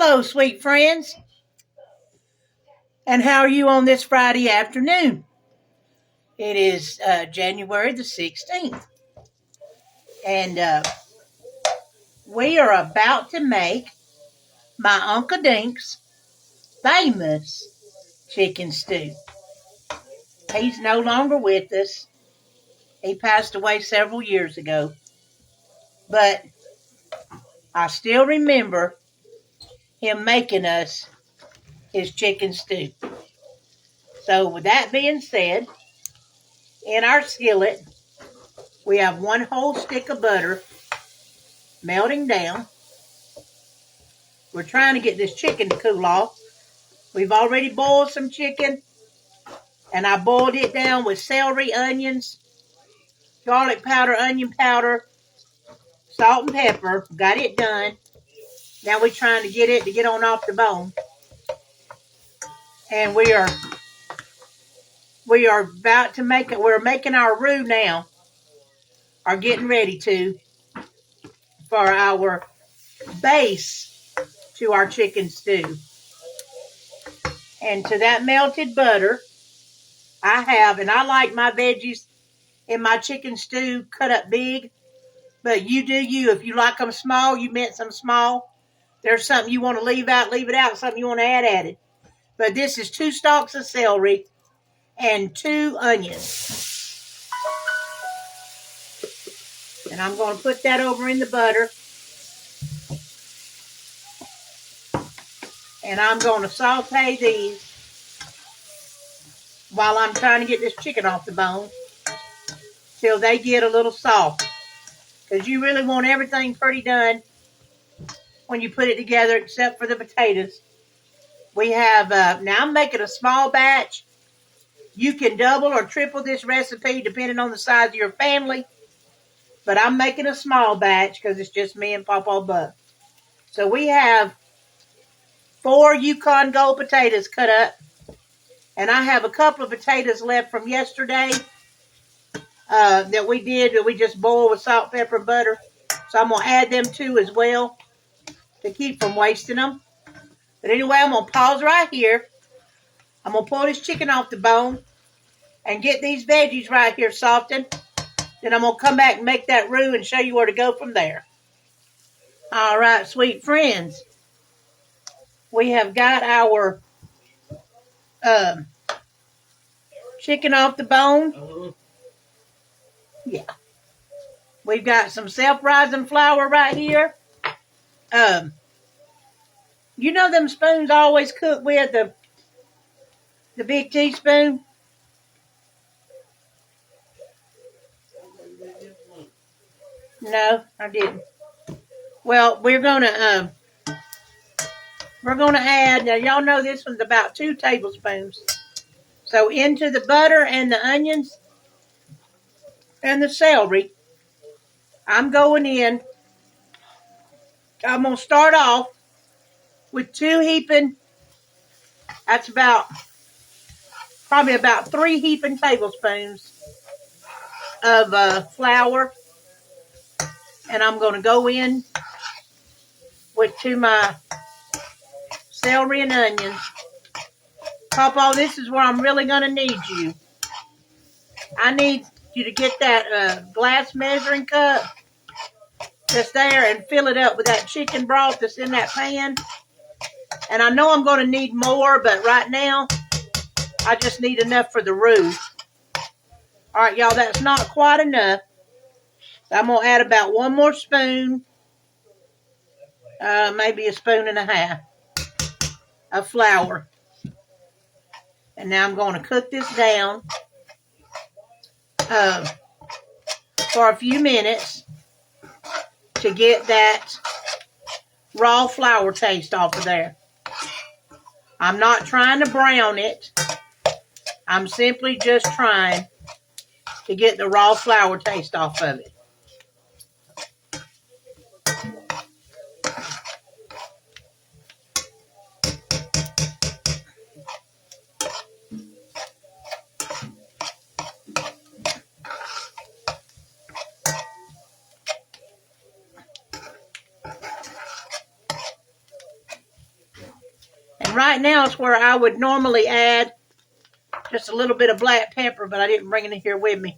Hello, sweet friends. And how are you on this Friday afternoon? It is January the 16th. And we are about to make my Uncle Dink's famous chicken stew. He's no longer with us. He passed away several years ago. But I still remember him making us his chicken stew. So with that being said, in our skillet, we have one whole stick of butter melting down. We're trying to get this chicken to cool off. We've already boiled some chicken, and I boiled it down with celery, onions, garlic powder, onion powder, salt and pepper. Got it done. Now we're trying to get it to get on off the bone. And we are about to make it. We're making our roux now. Are getting ready for our base to our chicken stew. And to that melted butter, and I like my veggies in my chicken stew cut up big, but you do you. If you like them small, you mince them small. There's something you want to leave out, leave it out. Something you want to add it. But this is 2 stalks of celery and 2 onions. And I'm going to put that over in the butter. And I'm going to saute these while I'm trying to get this chicken off the bone till they get a little soft. Because you really want everything pretty done when you put it together except for the potatoes. We have, now I'm making a small batch. You can double or triple this recipe depending on the size of your family. But I'm making a small batch because it's just me and Papa Buck. So we have 4 Yukon Gold potatoes cut up. And I have a couple of potatoes left from yesterday that we just boiled with salt, pepper, and butter. So I'm going to add them too as well to keep from wasting them. But anyway, I'm going to pause right here. I'm going to pull this chicken off the bone and get these veggies right here softened. Then I'm going to come back and make that roux and show you where to go from there. All right, sweet friends. We have got our chicken off the bone. Yeah. We've got some self-rising flour right here. You know them spoons I always cook with, the big teaspoon? No, I didn't. Well, we're gonna add, now y'all know this one's about 2 tablespoons. So into the butter and the onions and the celery, I'm going to start off with 2 heaping, that's probably about 3 heaping tablespoons of flour. And I'm going to go in to my celery and onions. Papa, this is where I'm really going to need you. I need you to get that glass measuring cup that's there and fill it up with that chicken broth that's in that pan. And I know I'm going to need more, but right now, I just need enough for the roux. All right, y'all, that's not quite enough. So I'm going to add about 1 more spoon, maybe a spoon and a half of flour. And now I'm going to cook this down for a few minutes to get that raw flour taste off of there. I'm not trying to brown it. I'm simply just trying to get the raw flour taste off of it. right now is where I would normally add just a little bit of black pepper, but I didn't bring it in here with me.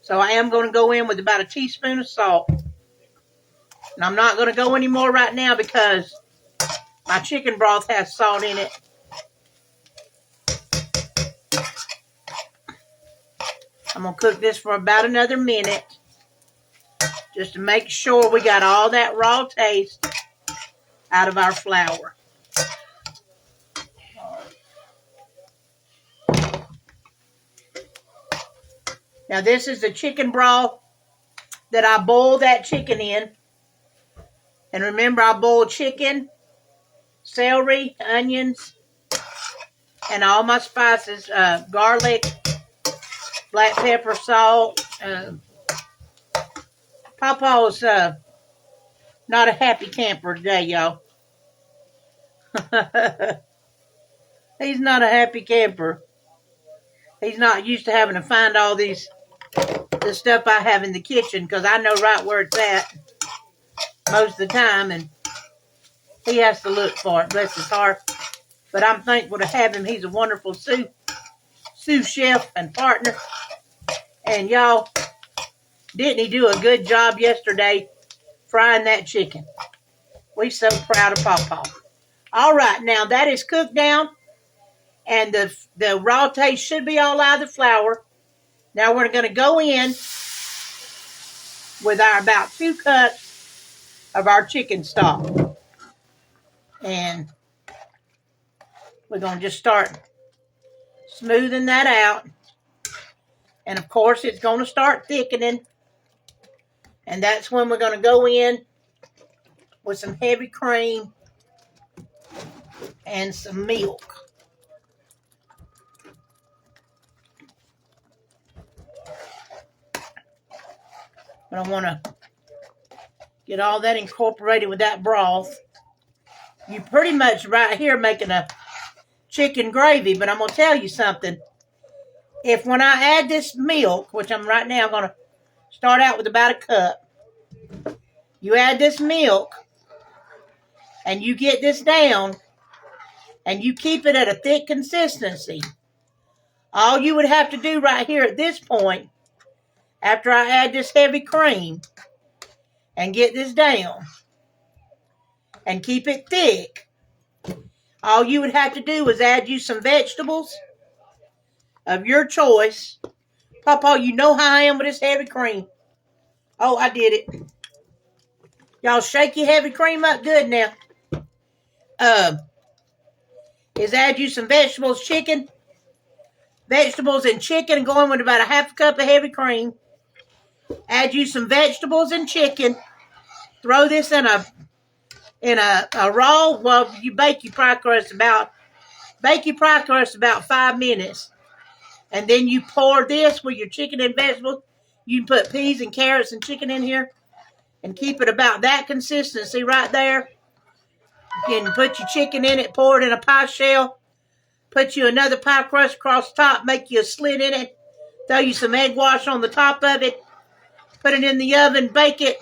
So I am going to go in with about a teaspoon of salt. And I'm not going to go any more right now because my chicken broth has salt in it. I'm going to cook this for about another minute just to make sure we got all that raw taste out of our flour. Now this is the chicken broth that I boiled that chicken in. And remember, I boiled chicken, celery, onions, and all my spices, garlic, black pepper, salt. Papa's not a happy camper today, y'all. He's not a happy camper. He's not used to having to find all the stuff I have in the kitchen because I know right where it's at most of the time, and he has to look for it, bless his heart. But I'm thankful to have him. He's a wonderful sous chef and partner. And y'all, didn't he do a good job yesterday frying that chicken? We're so proud of Papa. All right, now that is cooked down, and the raw taste should be all out of the flour. Now we're going to go in with our about 2 cups of our chicken stock. And we're going to just start smoothing that out. And of course, it's going to start thickening. And that's when we're going to go in with some heavy cream and some milk. But I want to get all that incorporated with that broth. You pretty much right here making a chicken gravy, but I'm going to tell you something. If when I add this milk, which I'm right now going to start out with about a cup, you add this milk and you get this down and you keep it at a thick consistency, all you would have to do right here at this point, after I add this heavy cream and get this down and keep it thick, all you would have to do is add you some vegetables of your choice. Papa, you know how I am with this heavy cream. Oh, I did it. Y'all shake your heavy cream up good now. Is add you some vegetables and chicken, going with about a half a cup of heavy cream. Add you some vegetables and chicken. Throw this in a raw. Well, you bake your pie crust about 5 minutes, and then you pour this with your chicken and vegetables. You can put peas and carrots and chicken in here, and keep it about that consistency right there. You can put your chicken in it, pour it in a pie shell, put you another pie crust across the top, make you a slit in it, throw you some egg wash on the top of it, put it in the oven, bake it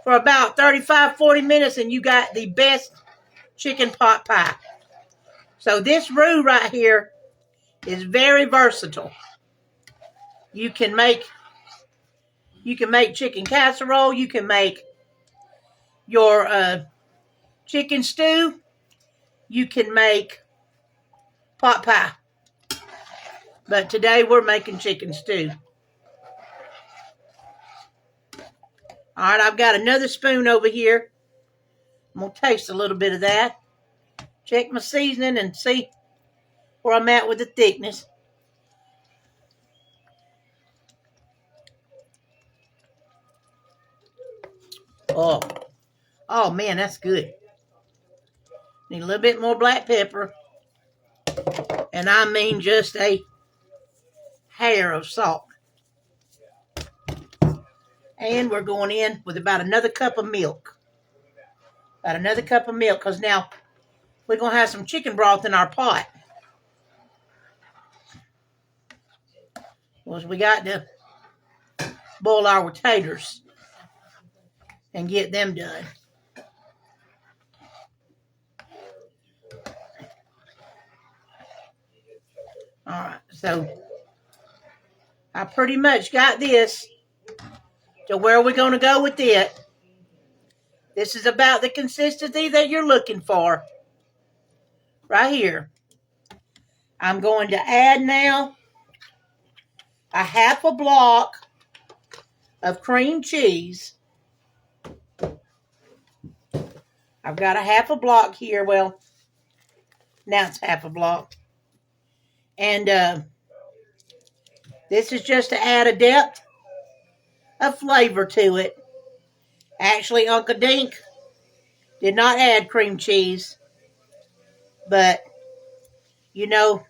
for about 35-40 minutes, and you got the best chicken pot pie. So this roux right here is very versatile. You can make chicken casserole. You can make your chicken stew. You can make pot pie. But today we're making chicken stew. All right, I've got another spoon over here. I'm going to taste a little bit of that. Check my seasoning and see where I'm at with the thickness. Oh man, that's good. Need a little bit more black pepper. And I mean just a hair of salt. And we're going in with about another cup of milk. Because now we're going to have some chicken broth in our pot. Because we got to boil our taters and get them done. right, so I pretty much got this to where we're going to go with it. This is about the consistency that you're looking for. Right here. I'm going to add now a half a block of cream cheese. I've got a half a block here. Well, now it's half a block. And this is just to add a depth of flavor to it. Actually, Uncle Dink did not add cream cheese. But, you know,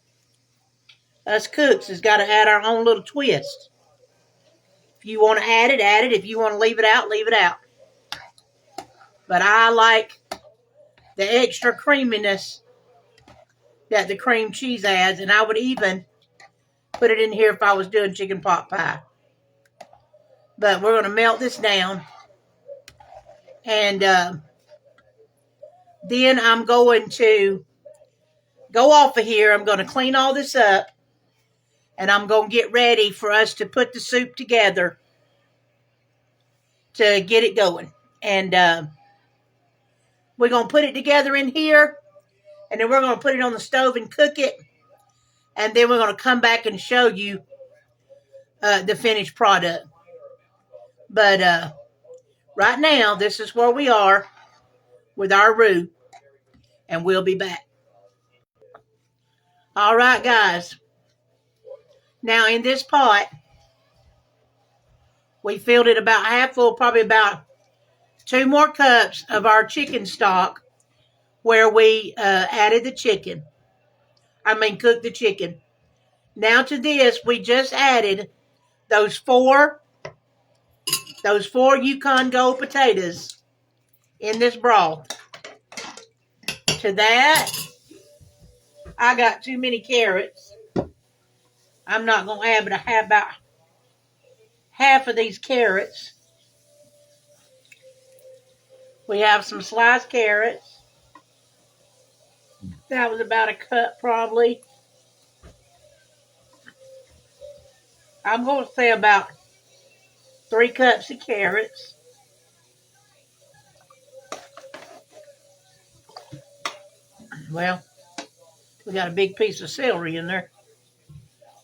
us cooks has got to add our own little twist. If you want to add it, add it. If you want to leave it out, leave it out. But I like the extra creaminess that the cream cheese adds. And I would even put it in here if I was doing chicken pot pie. But we're going to melt this down. And then I'm going to go off of here. I'm going to clean all this up. And I'm going to get ready for us to put the soup together to get it going. And we're going to put it together in here. And then we're going to put it on the stove and cook it. And then we're going to come back and show you the finished product. But right now, this is where we are with our roux. And we'll be back. All right, guys. Now, in this pot, we filled it about half full, probably about 2 more cups of our chicken stock where we added the chicken. Cooked the chicken. Now to this, we just added those four Yukon Gold potatoes in this broth. To that, I got too many carrots. I'm not going to add, but I have about half of these carrots. We have some sliced carrots. That was about a cup probably. I'm going to say about 3 cups of carrots. Well, we got a big piece of celery in there.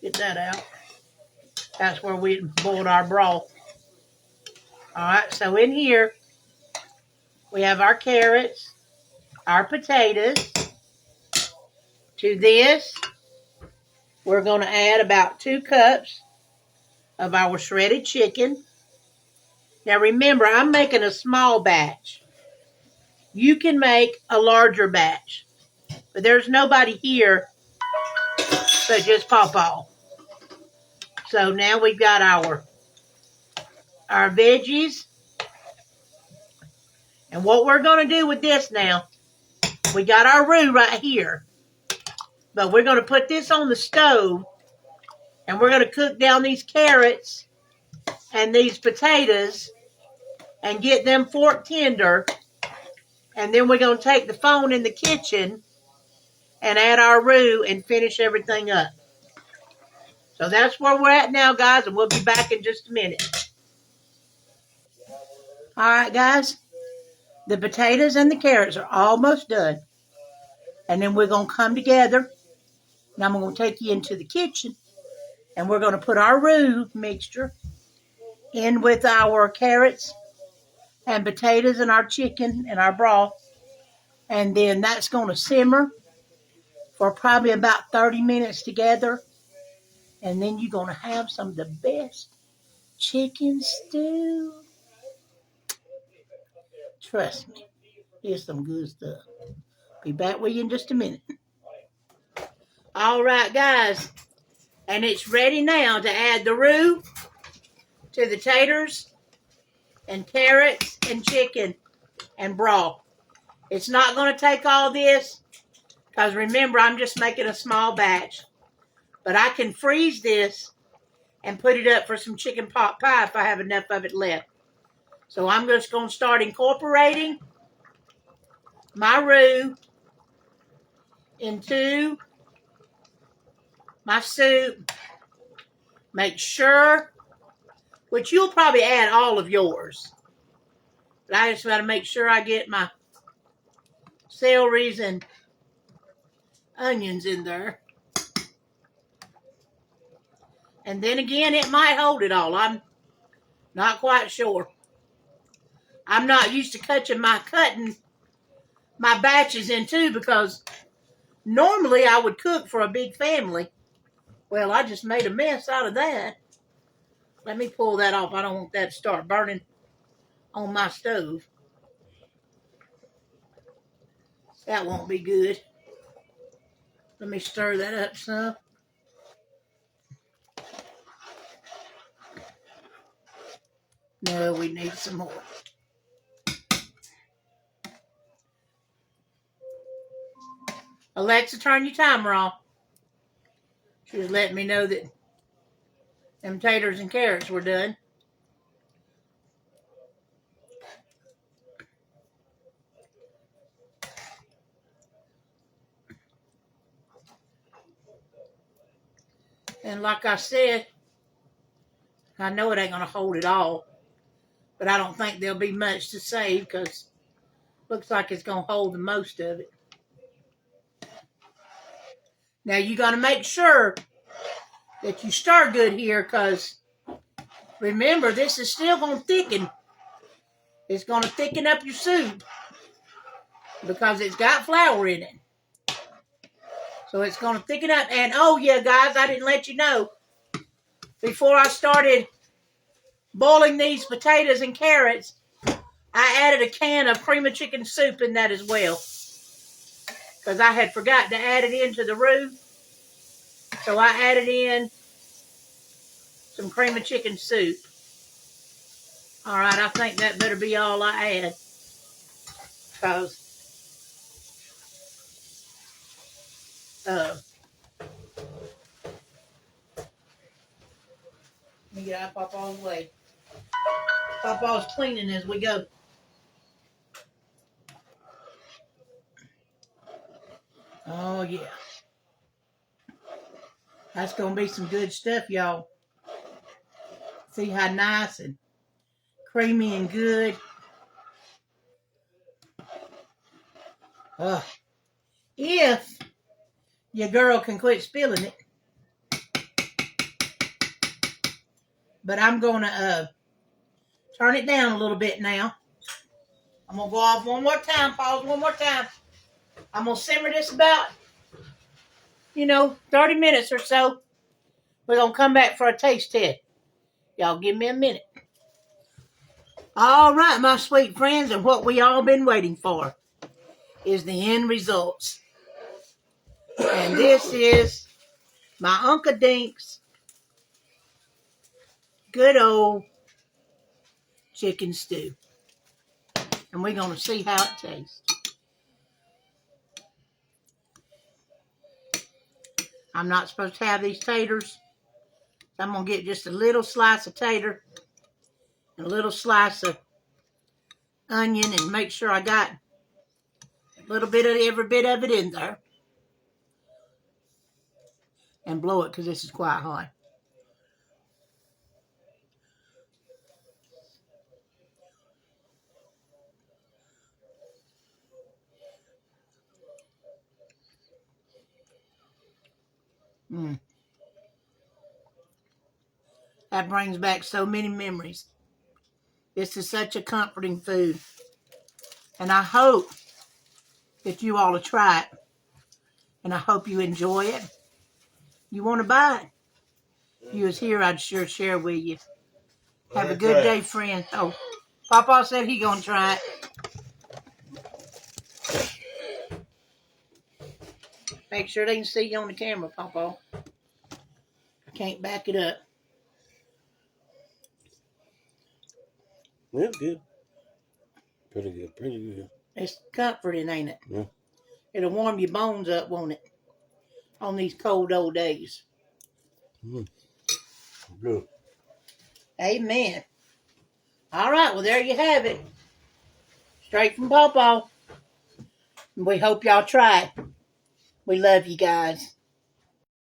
Get that out. That's where we boiled our broth. All right, so in here, we have our carrots, our potatoes. To this, we're going to add about 2 cups of our shredded chicken. Now remember, I'm making a small batch. You can make a larger batch. But there's nobody here but just Pawpaw. So now we've got our veggies. And what we're going to do with this now, we got our roux right here. But we're going to put this on the stove. And we're going to cook down these carrots and these potatoes and get them fork tender. And then we're going to take the phone in the kitchen and add our roux and finish everything up. So that's where we're at now, guys, and we'll be back in just a minute. All right, guys. The potatoes and the carrots are almost done. And then we're going to come together. And I'm going to take you into the kitchen. And we're going to put our roux mixture in with our carrots and potatoes and our chicken and our broth. And then that's going to simmer for probably about 30 minutes together. And then you're going to have some of the best chicken stew. Trust me, here's some good stuff. Be back with you in just a minute. All right, guys. And it's ready now to add the roux to the taters and carrots and chicken and broth. It's not going to take all this because remember, I'm just making a small batch. But I can freeze this and put it up for some chicken pot pie if I have enough of it left. So I'm just going to start incorporating my roux into my soup. Make sure, which you'll probably add all of yours. But I just got to make sure I get my celeries and onions in there. And then again, it might hold it all. I'm not quite sure. I'm not used to cutting my batches in two because normally I would cook for a big family. Well, I just made a mess out of that. Let me pull that off. I don't want that to start burning on my stove. That won't be good. Let me stir that up some. No, we need some more. Alexa, turn your timer off. She was letting me know that them taters and carrots were done. And like I said, I know it ain't going to hold it all, but I don't think there'll be much to save because it looks like it's going to hold the most of it. Now you got to make sure that you stir good here because remember, this is still going to thicken. It's going to thicken up your soup because it's got flour in it. So it's going to thicken up. And oh yeah, guys, I didn't let you know. Before I started boiling these potatoes and carrots, I added a can of cream of chicken soup in that as well. Because I had forgotten to add it into the roux. So I added in some cream of chicken soup. Alright, I think that better be all I add. Because let me get out of Papa's way. Papa's cleaning as we go. Oh yeah. That's going to be some good stuff, y'all. See how nice and creamy and good. If your girl can quit spilling it. But I'm going to turn it down a little bit now. I'm going to go off one more time. Pause one more time. I'm going to simmer this about, 30 minutes or so. We're going to come back for a taste test. Y'all give me a minute. All right, my sweet friends, and what we all been waiting for is the end results. And this is my Uncle Dink's good old chicken stew. And we're going to see how it tastes. I'm not supposed to have these taters. So I'm going to get just a little slice of tater and a little slice of onion and make sure I got a little bit of every bit of it in there. And blow it because this is quite hot. That brings back so many memories. This is such a comforting food. And I hope that you all will try it. And I hope you enjoy it. You want to buy it? You was here, I'd sure share with you. Have a good day, friend. Oh, Papa said he gonna try it. Make sure they can see you on the camera, Papa. I can't back it up. Yeah, good. Pretty good, pretty good. It's comforting, ain't it? Yeah. It'll warm your bones up, won't it? On these cold old days. Good. Amen. All right, well, there you have it. Straight from Papa. We hope y'all try it. We love you guys.